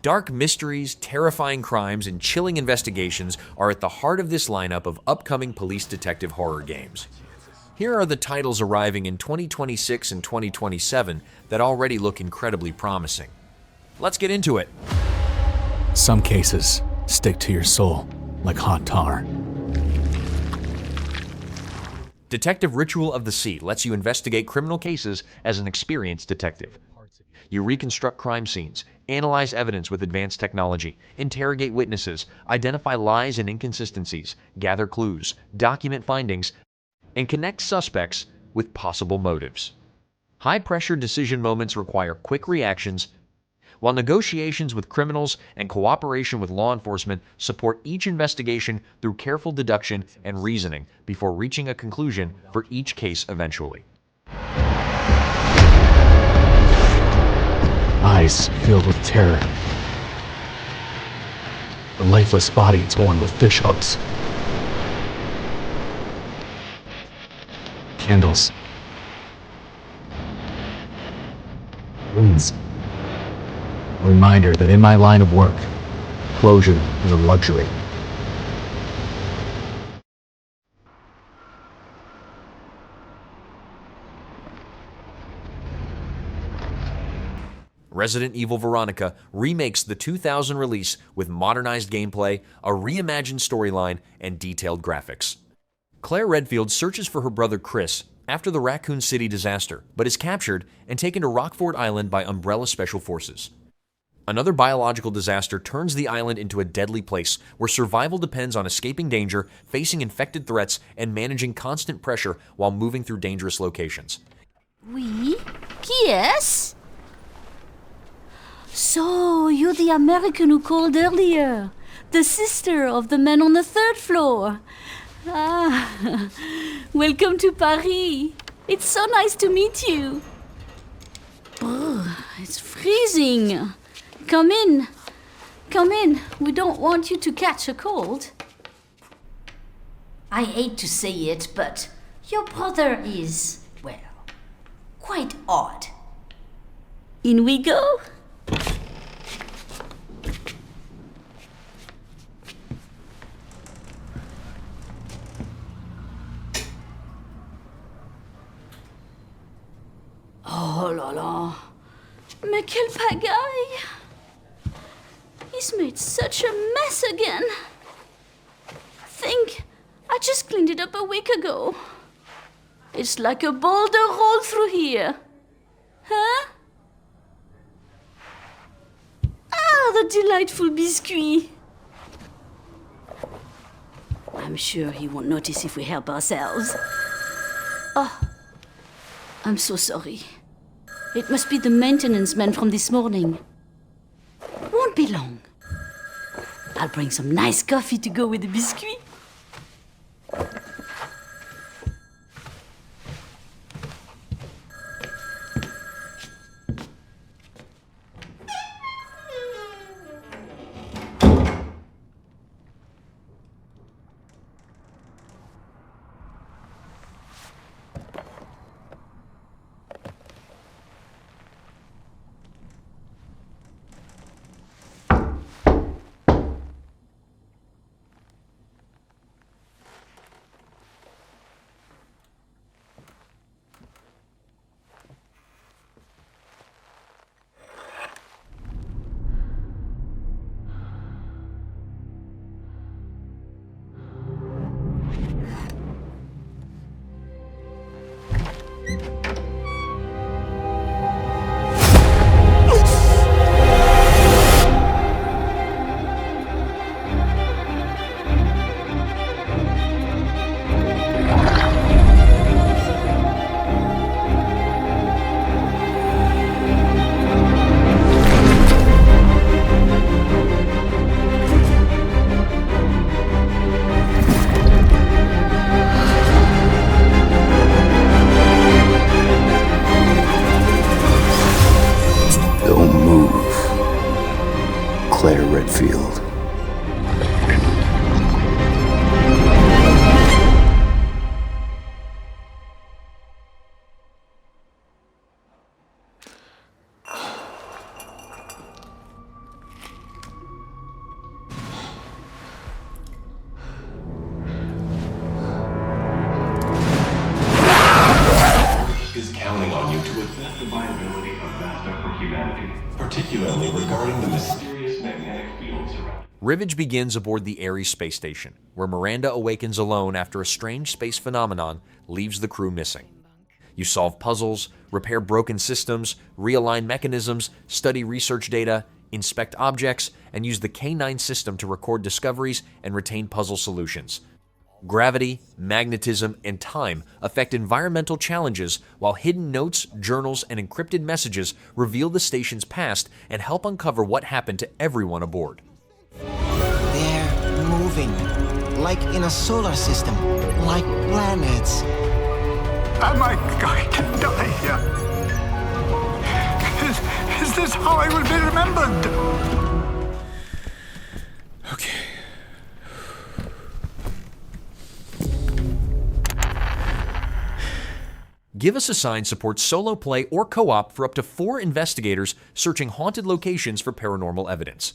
Dark mysteries, terrifying crimes, and chilling investigations are at the heart of this lineup of upcoming police detective horror games. Here are the titles arriving in 2026 and 2027 that already look incredibly promising. Let's get into it. Some cases stick to your soul like hot tar. Detective Ritual of the Sea lets you investigate criminal cases as an experienced detective. You reconstruct crime scenes, analyze evidence with advanced technology, interrogate witnesses, identify lies and inconsistencies, gather clues, document findings, and connect suspects with possible motives. High-pressure decision moments require quick reactions, while negotiations with criminals and cooperation with law enforcement support each investigation through careful deduction and reasoning before reaching a conclusion for each case eventually. Eyes filled with terror. A lifeless body torn with fish hooks. Candles. Wounds. A reminder that in my line of work, closure is a luxury. Resident Evil Veronica remakes the 2000 release with modernized gameplay, a reimagined storyline, and detailed graphics. Claire Redfield searches for her brother Chris after the Raccoon City disaster, but is captured and taken to Rockford Island by Umbrella Special Forces. Another biological disaster turns the island into a deadly place where survival depends on escaping danger, facing infected threats, and managing constant pressure while moving through dangerous locations. Oui? Qui est-ce? So, you're the American who called earlier. The sister of the man on the third floor. Ah, welcome to Paris. It's so nice to meet you. Brr, it's freezing. Come in. Come in. We don't want you to catch a cold. I hate to say it, but your brother is, well, quite odd. In we go. Oh là là. Mais quelle pagaille! He's made such a mess again. Think, I just cleaned it up a week ago. It's like a boulder rolled through here. Huh? Ah, the delightful biscuit. I'm sure he won't notice if we help ourselves. Oh, I'm so sorry. It must be the maintenance man from this morning. Won't be long. I'll bring some nice coffee to go with the biscuit. Redfield. ignoring the mysterious magnetic fields around. Rivage begins aboard the Ares space station, where Miranda awakens alone after a strange space phenomenon leaves the crew missing. You solve puzzles, repair broken systems, realign mechanisms, study research data, inspect objects, and use the K9 system to record discoveries and retain puzzle solutions. Gravity, magnetism, and time affect environmental challenges, while hidden notes, journals, and encrypted messages reveal the station's past and help uncover what happened to everyone aboard. They're moving, like in a solar system, like planets. Am I going to die here? Is this how I will be remembered? Okay. Give Us a Sign supports solo play or co-op for up to 4 investigators searching haunted locations for paranormal evidence.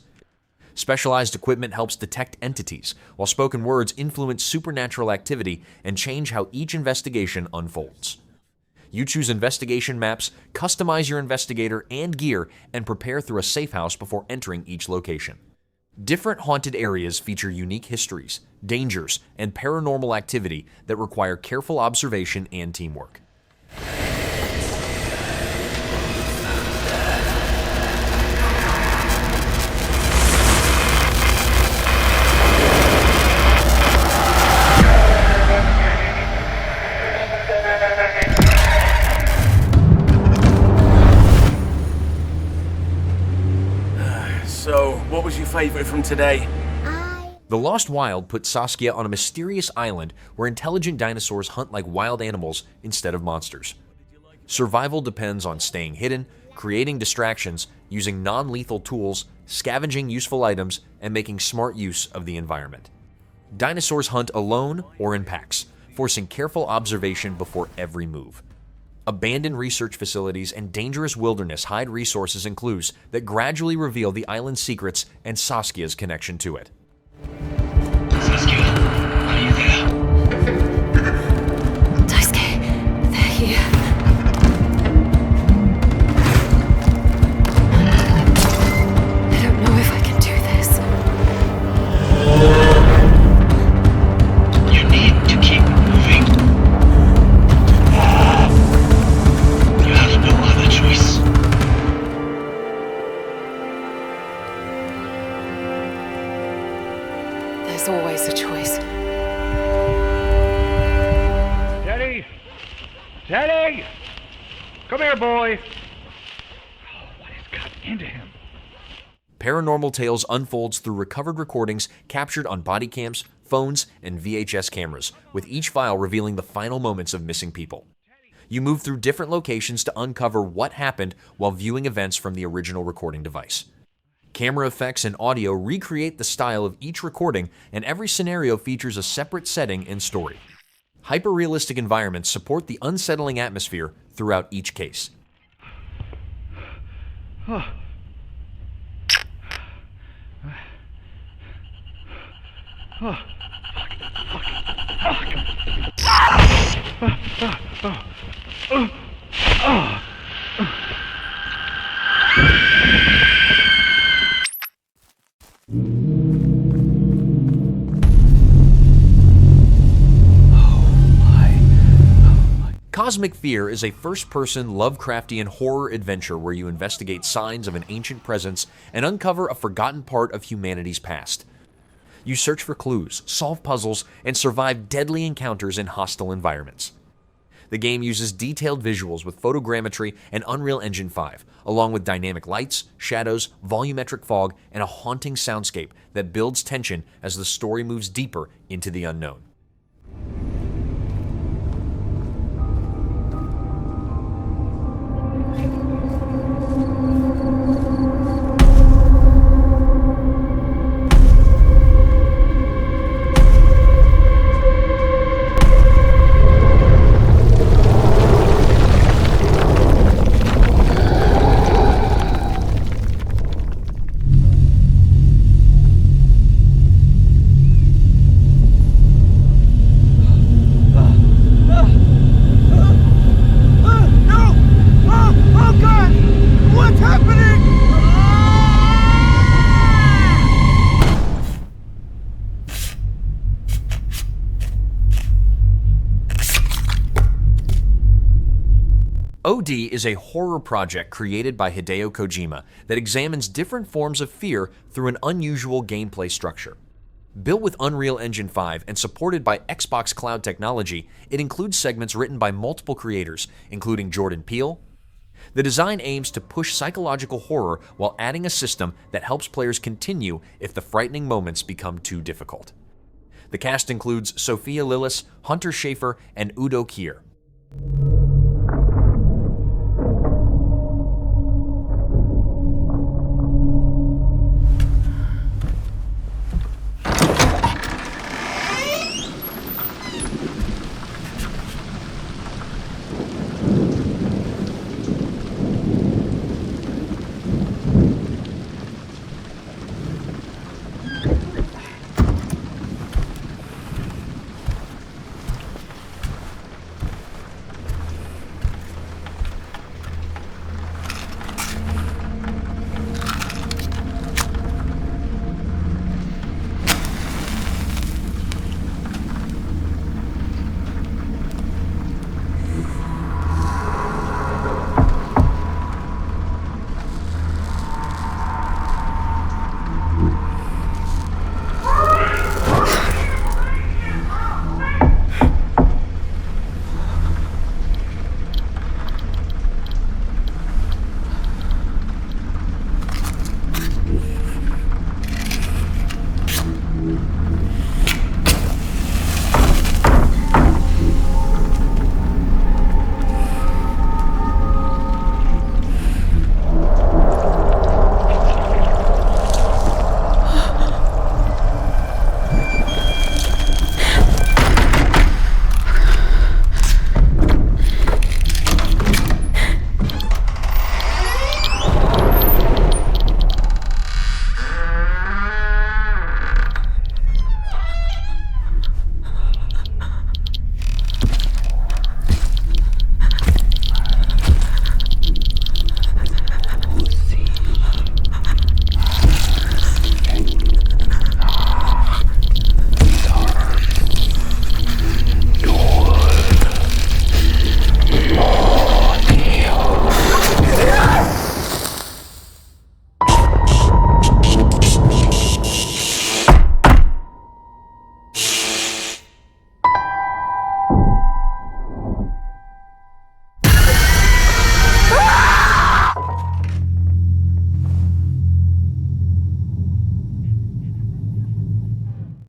Specialized equipment helps detect entities, while spoken words influence supernatural activity and change how each investigation unfolds. You choose investigation maps, customize your investigator and gear, and prepare through a safe house before entering each location. Different haunted areas feature unique histories, dangers, and paranormal activity that require careful observation and teamwork. So, what was your favorite from today? The Lost Wild put Saskia on a mysterious island where intelligent dinosaurs hunt like wild animals instead of monsters. Survival depends on staying hidden, creating distractions, using non-lethal tools, scavenging useful items, and making smart use of the environment. Dinosaurs hunt alone or in packs, forcing careful observation before every move. Abandoned research facilities and dangerous wilderness hide resources and clues that gradually reveal the island's secrets and Saskia's connection to it. Saskia, are you there? Daisuke, they're here. I don't know if I can do this. You need to keep moving. You have no other choice. There's always a choice. Teddy! Teddy! Come here, boy! Oh, what has got into him? Paranormal Tales unfolds through recovered recordings captured on body cams, phones, and VHS cameras, with each file revealing the final moments of missing people. You move through different locations to uncover what happened while viewing events from the original recording device. Camera effects and audio recreate the style of each recording, and every scenario features a separate setting and story. Hyper-realistic environments support the unsettling atmosphere throughout each case. Cosmic Fear is a first-person Lovecraftian horror adventure where you investigate signs of an ancient presence and uncover a forgotten part of humanity's past. You search for clues, solve puzzles, and survive deadly encounters in hostile environments. The game uses detailed visuals with photogrammetry and Unreal Engine 5, along with dynamic lights, shadows, volumetric fog, and a haunting soundscape that builds tension as the story moves deeper into the unknown. OD is a horror project created by Hideo Kojima that examines different forms of fear through an unusual gameplay structure. Built with Unreal Engine 5 and supported by Xbox Cloud technology, it includes segments written by multiple creators, including Jordan Peele. The design aims to push psychological horror while adding a system that helps players continue if the frightening moments become too difficult. The cast includes Sophia Lillis, Hunter Schafer, and Udo Kier.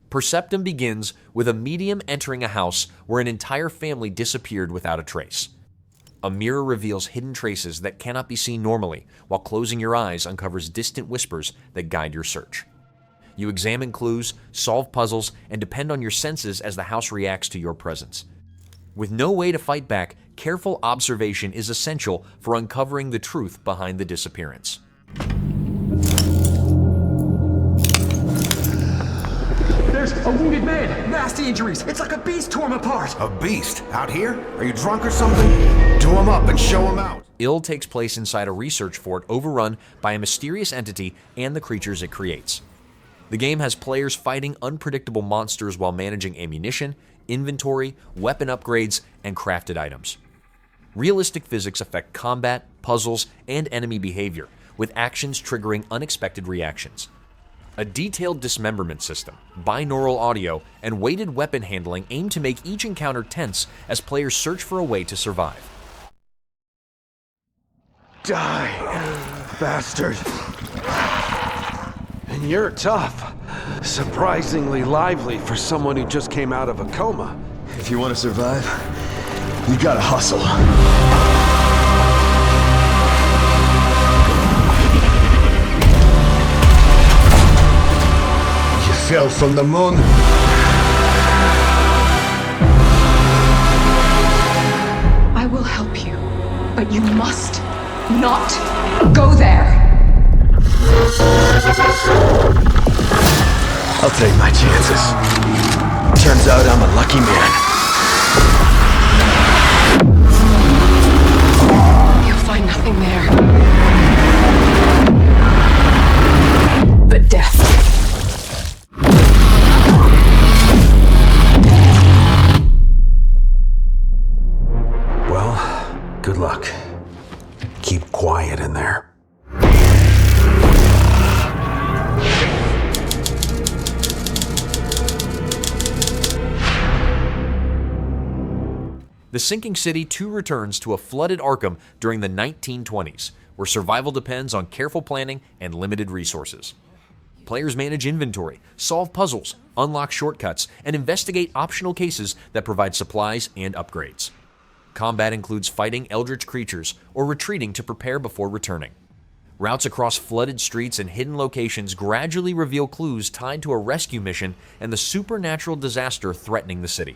Perceptum begins with a medium entering a house where an entire family disappeared without a trace. A mirror reveals hidden traces that cannot be seen normally, while closing your eyes uncovers distant whispers that guide your search. You examine clues, solve puzzles, and depend on your senses as the house reacts to your presence. With no way to fight back, careful observation is essential for uncovering the truth behind the disappearance. There's a wounded man! Nasty injuries! It's like a beast tore him apart! A beast? Out here? Are you drunk or something? Do him up and show him out. Ill takes place inside a research fort overrun by a mysterious entity and the creatures it creates. The game has players fighting unpredictable monsters while managing ammunition, inventory, weapon upgrades, and crafted items. Realistic physics affect combat, puzzles, and enemy behavior, with actions triggering unexpected reactions. A detailed dismemberment system, binaural audio, and weighted weapon handling aim to make each encounter tense as players search for a way to survive. Die, bastard. And you're tough. Surprisingly lively for someone who just came out of a coma. If you want to survive, you gotta hustle. You fell from the moon. I will help you, but you must not go there. I'll take my chances. Turns out I'm a lucky man. You'll find nothing there but death. Well, good luck. The sinking city too returns to a flooded Arkham during the 1920s, where survival depends on careful planning and limited resources. Players manage inventory, solve puzzles, unlock shortcuts, and investigate optional cases that provide supplies and upgrades. Combat includes fighting eldritch creatures or retreating to prepare before returning. Routes across flooded streets and hidden locations gradually reveal clues tied to a rescue mission and the supernatural disaster threatening the city.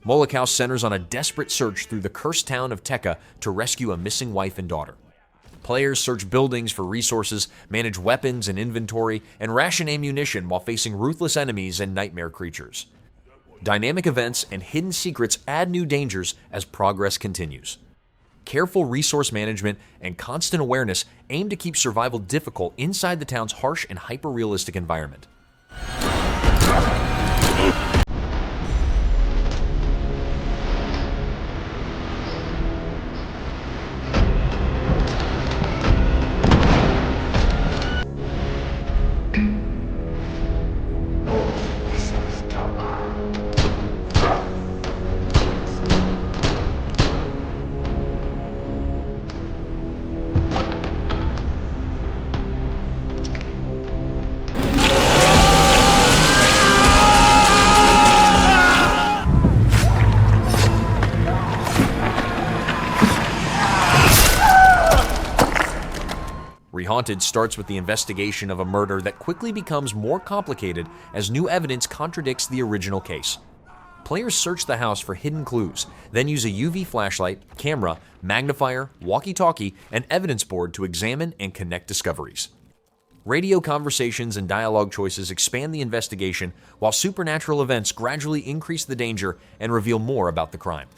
Molokaust centers on a desperate search through the cursed town of Tekka to rescue a missing wife and daughter. Players search buildings for resources, manage weapons and inventory, and ration ammunition while facing ruthless enemies and nightmare creatures. Dynamic events and hidden secrets add new dangers as progress continues. Careful resource management and constant awareness aim to keep survival difficult inside the town's harsh and hyper-realistic environment. Rehaunted starts with the investigation of a murder that quickly becomes more complicated as new evidence contradicts the original case. Players search the house for hidden clues, then use a UV flashlight, camera, magnifier, walkie-talkie, and evidence board to examine and connect discoveries. Radio conversations and dialogue choices expand the investigation, while supernatural events gradually increase the danger and reveal more about the crime.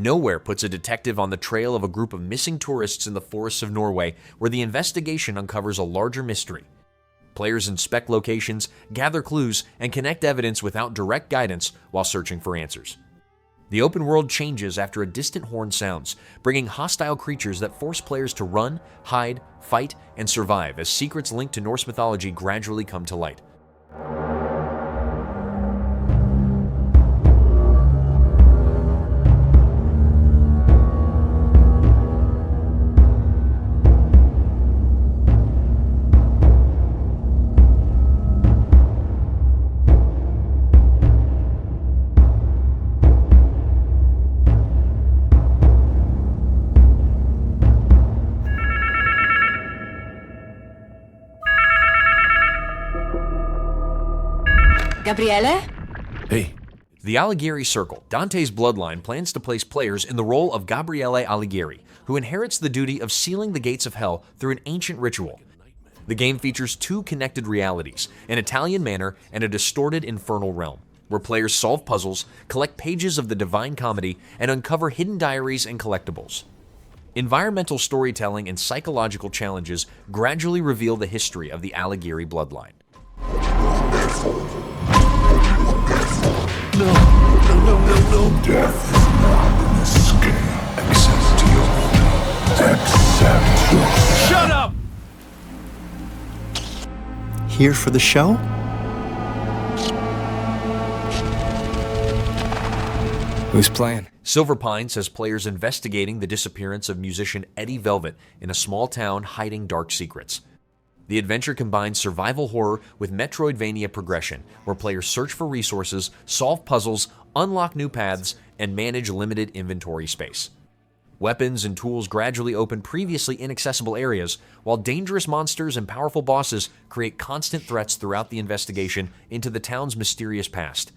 Nowhere puts a detective on the trail of a group of missing tourists in the forests of Norway, where the investigation uncovers a larger mystery. Players inspect locations, gather clues, and connect evidence without direct guidance while searching for answers. The open world changes after a distant horn sounds, bringing hostile creatures that force players to run, hide, fight, and survive as secrets linked to Norse mythology gradually come to light. Gabriele? Hey. The Alighieri Circle, Dante's Bloodline, plans to place players in the role of Gabriele Alighieri, who inherits the duty of sealing the gates of hell through an ancient ritual. The game features two connected realities, an Italian manor and a distorted infernal realm, where players solve puzzles, collect pages of the Divine Comedy, and uncover hidden diaries and collectibles. Environmental storytelling and psychological challenges gradually reveal the history of the Alighieri bloodline. No, death is not an escape. Access to your accept. Shut up! Here for the show? Who's playing? Silver Pines has players investigating the disappearance of musician Eddie Velvet in a small town hiding dark secrets. The adventure combines survival horror with Metroidvania progression, where players search for resources, solve puzzles, unlock new paths, and manage limited inventory space. Weapons and tools gradually open previously inaccessible areas, while dangerous monsters and powerful bosses create constant threats throughout the investigation into the town's mysterious past.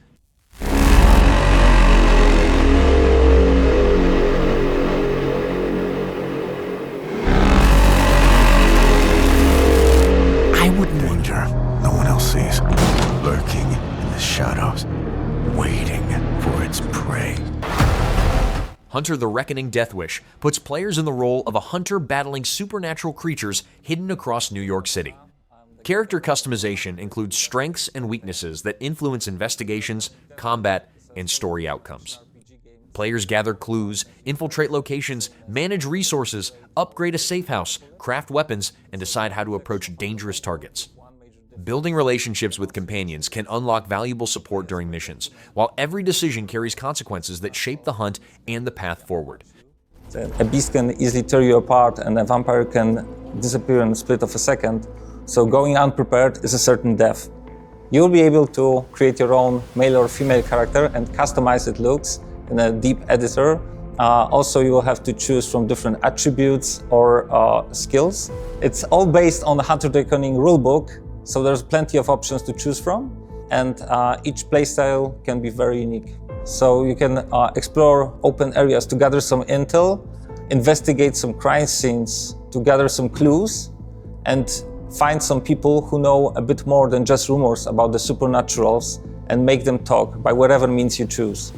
No one else sees. Lurking in the shadows, waiting for its prey. Hunter the Reckoning Deathwish puts players in the role of a hunter battling supernatural creatures hidden across New York City. Character customization includes strengths and weaknesses that influence investigations, combat, and story outcomes. Players gather clues, infiltrate locations, manage resources, upgrade a safe house, craft weapons, and decide how to approach dangerous targets. Building relationships with companions can unlock valuable support during missions, while every decision carries consequences that shape the hunt and the path forward. A beast can easily tear you apart, and a vampire can disappear in a split of a second, so going unprepared is a certain death. You'll be able to create your own male or female character and customize its looks in a deep editor. Also, you will have to choose from different attributes or skills. It's all based on the Hunter the Reckoning rulebook, so there's plenty of options to choose from, and each playstyle can be very unique. So you can explore open areas to gather some intel, investigate some crime scenes to gather some clues, and find some people who know a bit more than just rumors about the supernaturals and make them talk by whatever means you choose.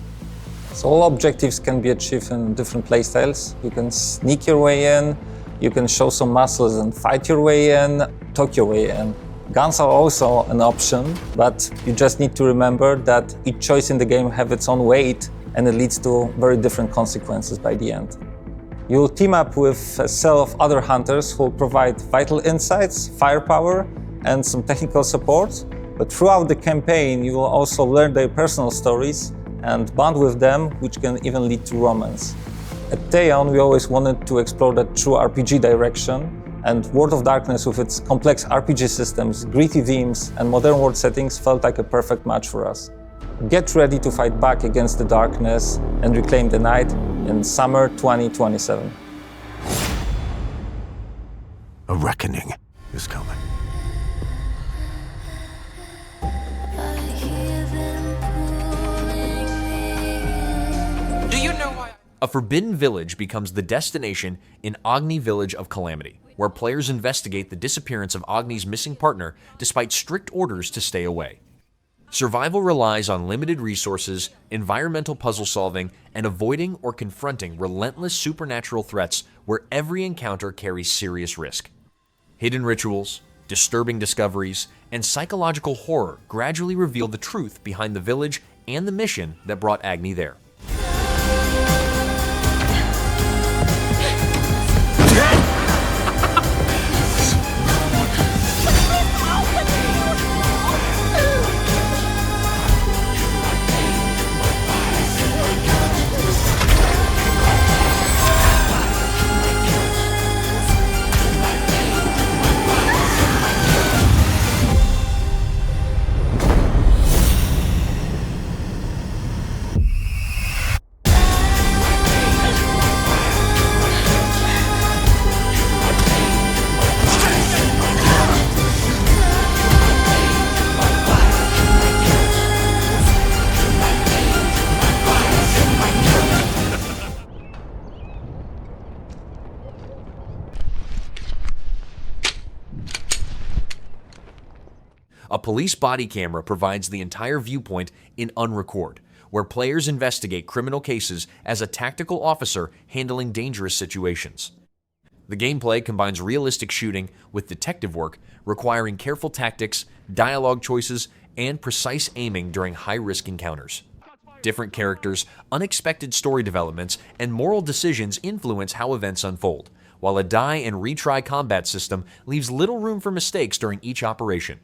So all objectives can be achieved in different playstyles. You can sneak your way in, you can show some muscles and fight your way in, talk your way in. Guns are also an option, but you just need to remember that each choice in the game has its own weight, and it leads to very different consequences by the end. You'll team up with a cell of other hunters who will provide vital insights, firepower, and some technical support. But throughout the campaign, you will also learn their personal stories and bond with them, which can even lead to romance. At Theon, we always wanted to explore that true RPG direction, and World of Darkness, with its complex RPG systems, gritty themes, and modern world settings, felt like a perfect match for us. get ready to fight back against the darkness and reclaim the night in summer 2027. A reckoning is coming. Do you know why? A forbidden village becomes the destination in Agni Village of Calamity, where players investigate the disappearance of Agni's missing partner despite strict orders to stay away. Survival relies on limited resources, environmental puzzle solving, and avoiding or confronting relentless supernatural threats where every encounter carries serious risk. Hidden rituals, disturbing discoveries, and psychological horror gradually reveal the truth behind the village and the mission that brought Agni there. A police body camera provides the entire viewpoint in Unrecord, where players investigate criminal cases as a tactical officer handling dangerous situations. The gameplay combines realistic shooting with detective work, requiring careful tactics, dialogue choices, and precise aiming during high-risk encounters. Different characters, unexpected story developments, and moral decisions influence how events unfold, while a die and retry combat system leaves little room for mistakes during each operation.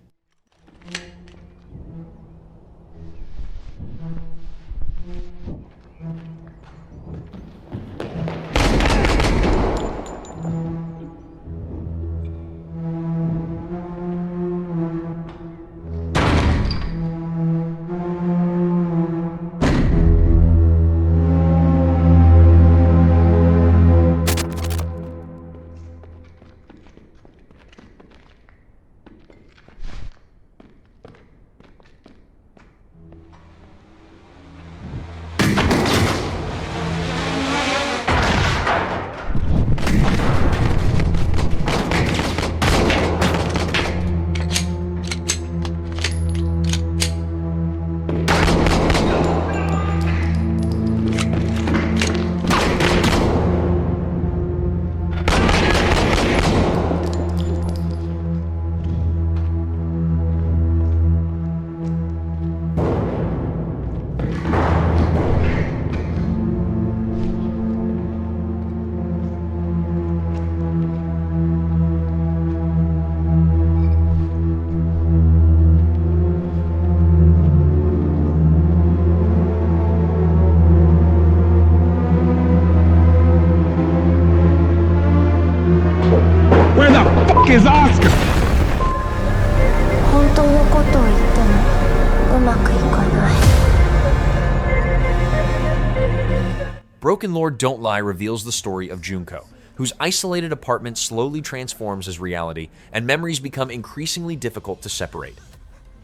Is Oscar? Broken Lord Don't Lie reveals the story of Junko, whose isolated apartment slowly transforms as reality, and memories become increasingly difficult to separate.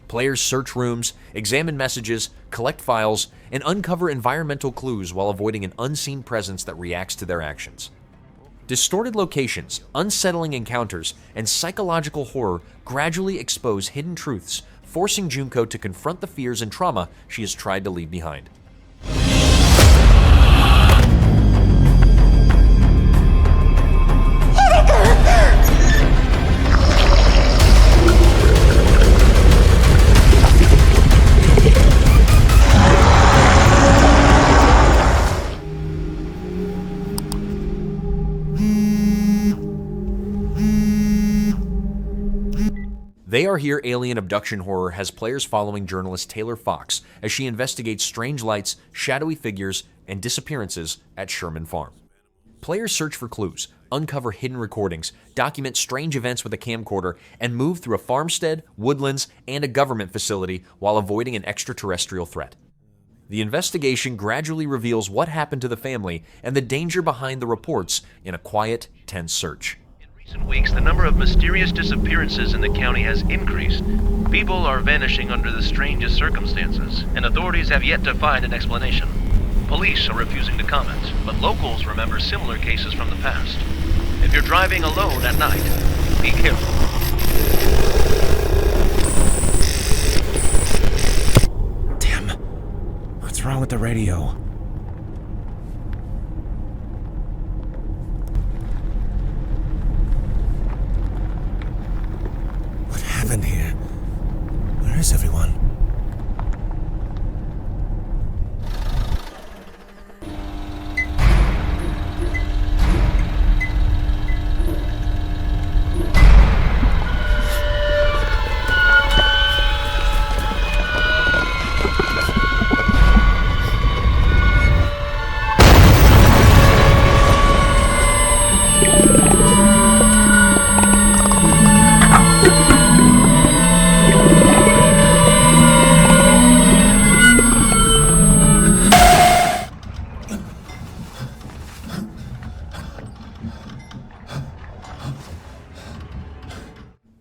Players search rooms, examine messages, collect files, and uncover environmental clues while avoiding an unseen presence that reacts to their actions. Distorted locations, unsettling encounters, and psychological horror gradually expose hidden truths, forcing Junko to confront the fears and trauma she has tried to leave behind. They Are Here alien abduction horror has players following journalist Taylor Fox as she investigates strange lights, shadowy figures, and disappearances at Sherman Farm. Players search for clues, uncover hidden recordings, document strange events with a camcorder, and move through a farmstead, woodlands, and a government facility while avoiding an extraterrestrial threat. The investigation gradually reveals what happened to the family and the danger behind the reports in a quiet, tense search. In recent weeks, the number of mysterious disappearances in the county has increased. People are vanishing under the strangest circumstances, and authorities have yet to find an explanation. Police are refusing to comment, but locals remember similar cases from the past. If you're driving alone at night, be careful. What's wrong with the radio? What happened here? Where is everyone?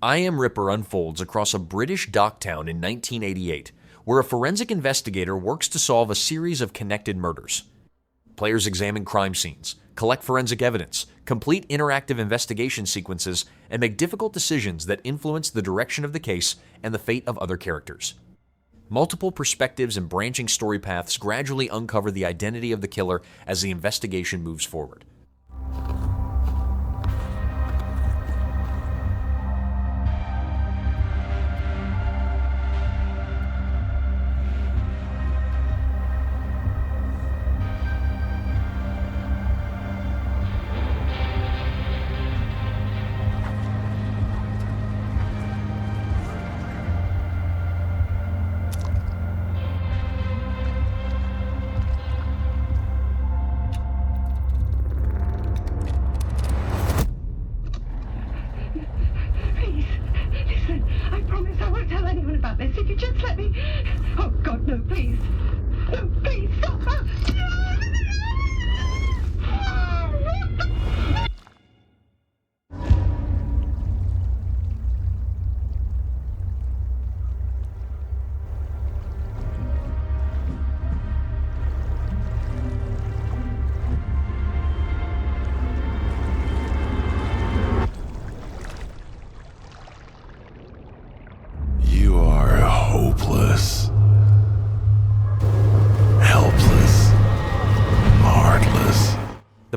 I Am Ripper unfolds across a British dock town in 1988, where a forensic investigator works to solve a series of connected murders. Players examine crime scenes, collect forensic evidence, complete interactive investigation sequences, and make difficult decisions that influence the direction of the case and the fate of other characters. Multiple perspectives and branching story paths gradually uncover the identity of the killer as the investigation moves forward.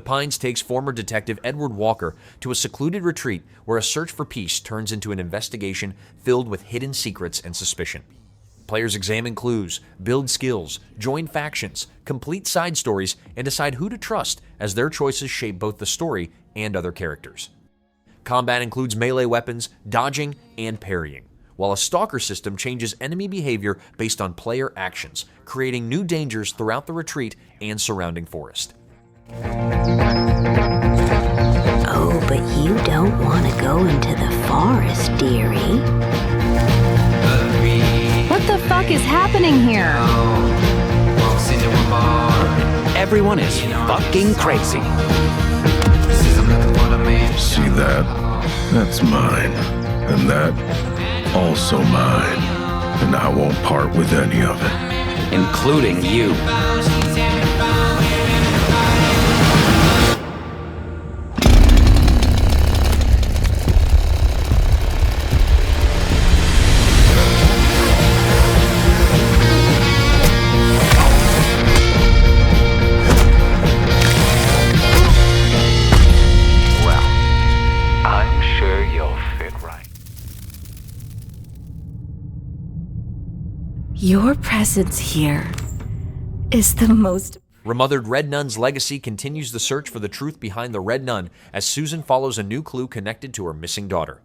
Pines takes former detective Edward Walker to a secluded retreat where a search for peace turns into an investigation filled with hidden secrets and suspicion. Players examine clues, build skills, join factions, complete side stories, and decide who to trust as their choices shape both the story and other characters. Combat includes melee weapons, dodging, and parrying, while a stalker system changes enemy behavior based on player actions, creating new dangers throughout the retreat and surrounding forest. Oh, but you don't want to go into the forest, dearie. What the fuck is happening here? Everyone is fucking crazy. See that? That's mine. And that, also mine. And I won't part with any of it. Including you. Your presence here is the most... Remothered Red Nun's legacy continues the search for the truth behind the Red Nun as Susan follows a new clue connected to her missing daughter.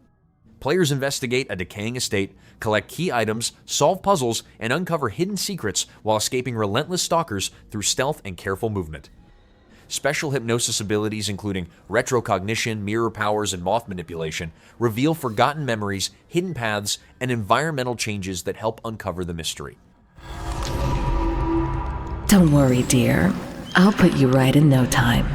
Players investigate a decaying estate, collect key items, solve puzzles, and uncover hidden secrets while escaping relentless stalkers through stealth and careful movement. Special hypnosis abilities including retrocognition, mirror powers, and moth manipulation reveal forgotten memories, hidden paths, and environmental changes that help uncover the mystery. Don't worry, dear. I'll put you right in no time.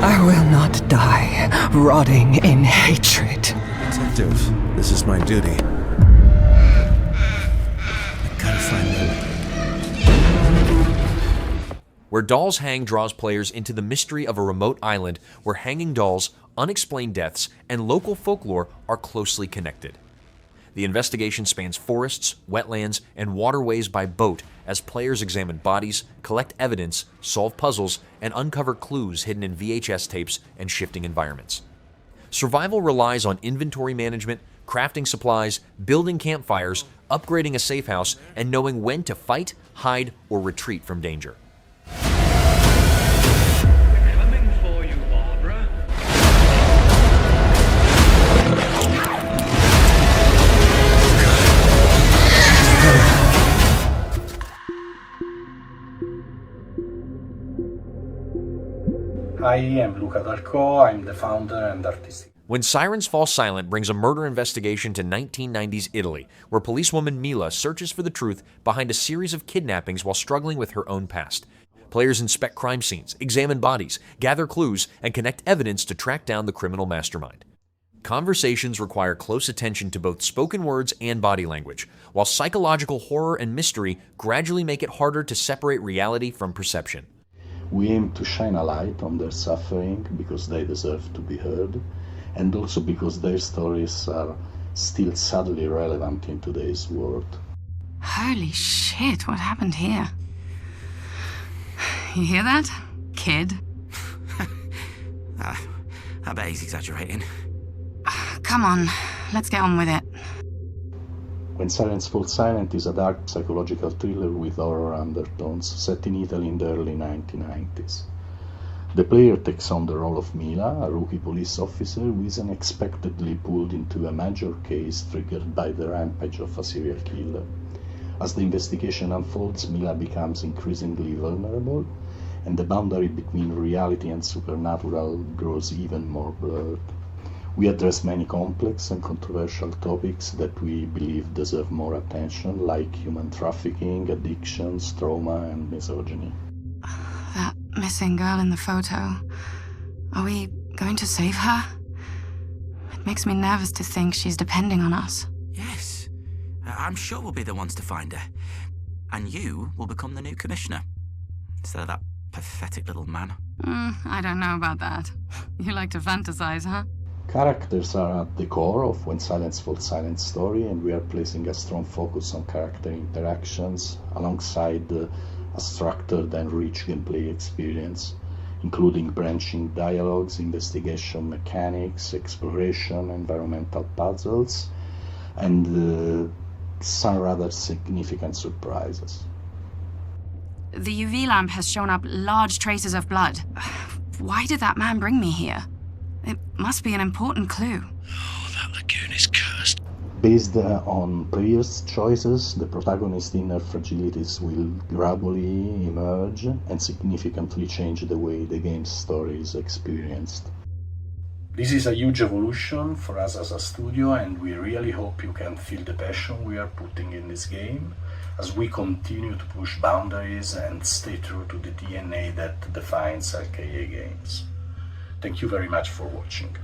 I will not die, rotting in hatred. Detective, this is my duty. I gotta find Lily. Where Dolls Hang draws players into the mystery of a remote island where hanging dolls, unexplained deaths, and local folklore are closely connected. The investigation spans forests, wetlands, and waterways by boat as players examine bodies, collect evidence, solve puzzles, and uncover clues hidden in VHS tapes and shifting environments. Survival relies on inventory management, crafting supplies, building campfires, upgrading a safe house, and knowing when to fight, hide, or retreat from danger. Coming for you, Barbara. Hi, I'm Luca Darko. I'm the founder and artistic. When Sirens Fall Silent brings a murder investigation to 1990s Italy, where policewoman Mila searches for the truth behind a series of kidnappings while struggling with her own past. Players inspect crime scenes, examine bodies, gather clues, and connect evidence to track down the criminal mastermind. Conversations require close attention to both spoken words and body language, while psychological horror and mystery gradually make it harder to separate reality from perception. We aim to shine a light on their suffering because they deserve to be heard, and also because their stories are still sadly relevant in today's world. Holy shit, what happened here? You hear that, kid? I bet he's exaggerating. Come on, let's get on with it. When Sirens Fall Silent is a dark psychological thriller with horror undertones set in Italy in the early 1990s. The player takes on the role of Mila, a rookie police officer who is unexpectedly pulled into a major case triggered by the rampage of a serial killer. As the investigation unfolds, Mila becomes increasingly vulnerable, and the boundary between reality and supernatural grows even more blurred. We address many complex and controversial topics that we believe deserve more attention, like human trafficking, addictions, trauma, and misogyny. That missing girl in the photo. Are we going to save her? It makes me nervous to think she's depending on us. Yes. I'm sure we'll be the ones to find her. And you will become the new commissioner. Instead of that pathetic little man. I don't know about that. You like to fantasize, huh? Characters are at the core of When Silence Falls Silent story, and we are placing a strong focus on character interactions alongside a structured and rich gameplay experience, including branching dialogues, investigation mechanics, exploration, environmental puzzles, and some rather significant surprises. The UV lamp has shown up large traces of blood. Why did that man bring me here? It must be an important clue. Oh, that lagoon is cursed. Based on previous choices, the protagonist's inner fragilities will gradually emerge and significantly change the way the game's story is experienced. This is a huge evolution for us as a studio, and we really hope you can feel the passion we are putting in this game as we continue to push boundaries and stay true to the DNA that defines RKA games. Thank you very much for watching.